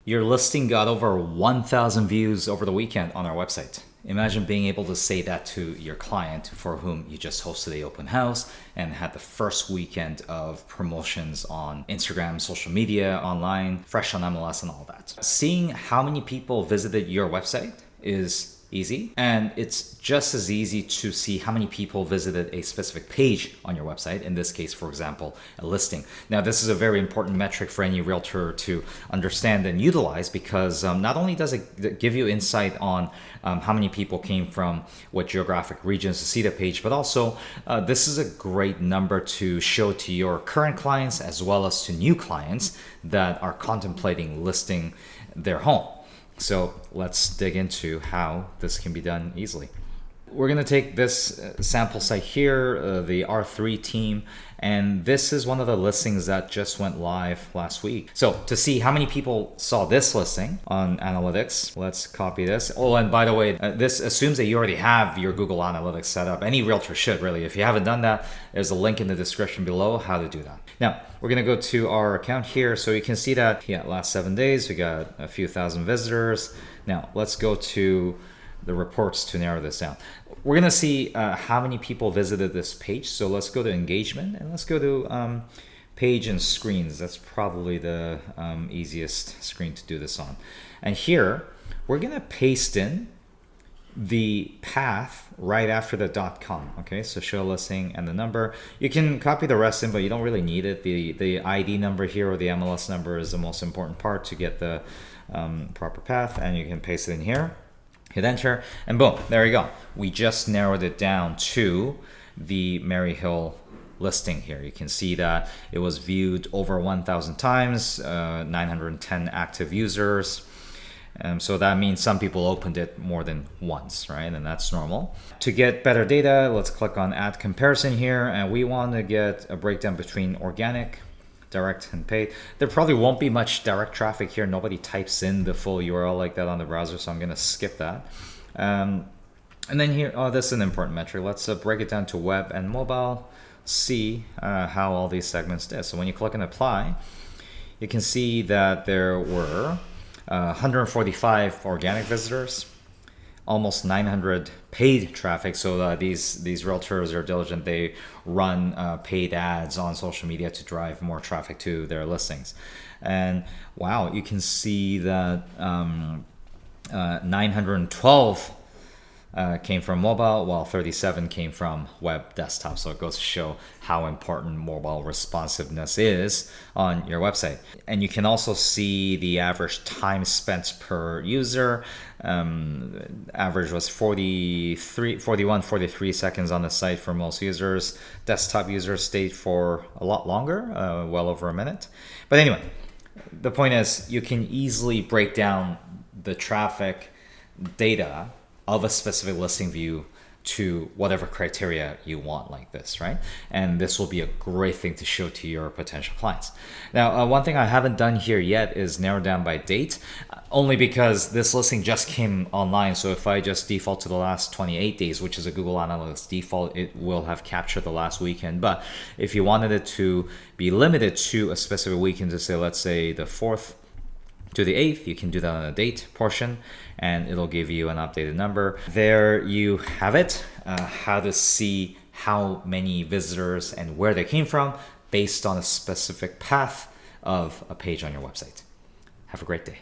Your listing got over 1,000 views over the weekend on our website. Imagine being able to say that to your client for whom you just hosted the open house and had the first weekend of promotions on Instagram, social media, online, fresh on MLS and all that. Seeing how many people visited your website is easy, and it's just as easy to see how many people visited a specific page on your website. In this case, for example, a listing. Now, this is a very important metric for any realtor to understand and utilize, because not only does it give you insight on how many people came from what geographic regions to see the page, but also this is a great number to show to your current clients as well as to new clients that are contemplating listing their home. So let's dig into how this can be done easily. We're going to take this sample site here, the R3 team, and this is one of the listings that just went live last week. So to see how many people saw this listing on analytics, let's copy this. Oh, and by the way, this assumes that you already have your Google Analytics set up. Any realtor should, really. If you haven't done that, there's a link in the description below how to do that. Now, we're going to go to our account here. So you can see that, last 7 days, we got a few thousand visitors. Now, let's go to the reports to narrow this down. We're going to see how many people visited this page. So let's go to engagement and let's go to page and screens. That's probably the easiest screen to do this on. And here, we're going to paste in the path right after the .com. Okay, so show listing and the number. You can copy the rest in, but you don't really need it. The ID number here or the MLS number is the most important part to get the proper path, and you can paste it in here. Hit enter, and boom, there you go. We just narrowed it down to the Maryhill listing here. You can see that it was viewed over 1,000 times, 910 active users. So that means some people opened it more than once, right? And that's normal. To get better data, let's click on add comparison here, and we want to get a breakdown between organic, direct, and paid. There probably won't be much direct traffic here. Nobody types in the full URL like that on the browser, so I'm going to skip that. And then here, this is an important metric. Let's break it down to web and mobile, see how all these segments did. So when you click on apply, you can see that there were 145 organic visitors, almost 900 paid traffic. So these realtors are diligent. They run paid ads on social media to drive more traffic to their listings. And wow, you can see that 912 came from mobile, while 37 came from web desktop. So it goes to show how important mobile responsiveness is on your website. And you can also see the average time spent per user. Average was 43 seconds on the site for most users. Desktop users stayed for a lot longer, well over a minute. But anyway, the point is you can easily break down the traffic data of a specific listing view to whatever criteria you want, like this, right? And this will be a great thing to show to your potential clients. Now, one thing I haven't done here yet is narrow down by date, only because this listing just came online. So if I just default to the last 28 days, which is a Google Analytics default, it will have captured the last weekend. But if you wanted it to be limited to a specific weekend, to say, let's say the 4th to the 8th, you can do that on a date portion, and it'll give you an updated number. There you have it, how to see how many visitors and where they came from based on a specific path of a page on your website. Have a great day.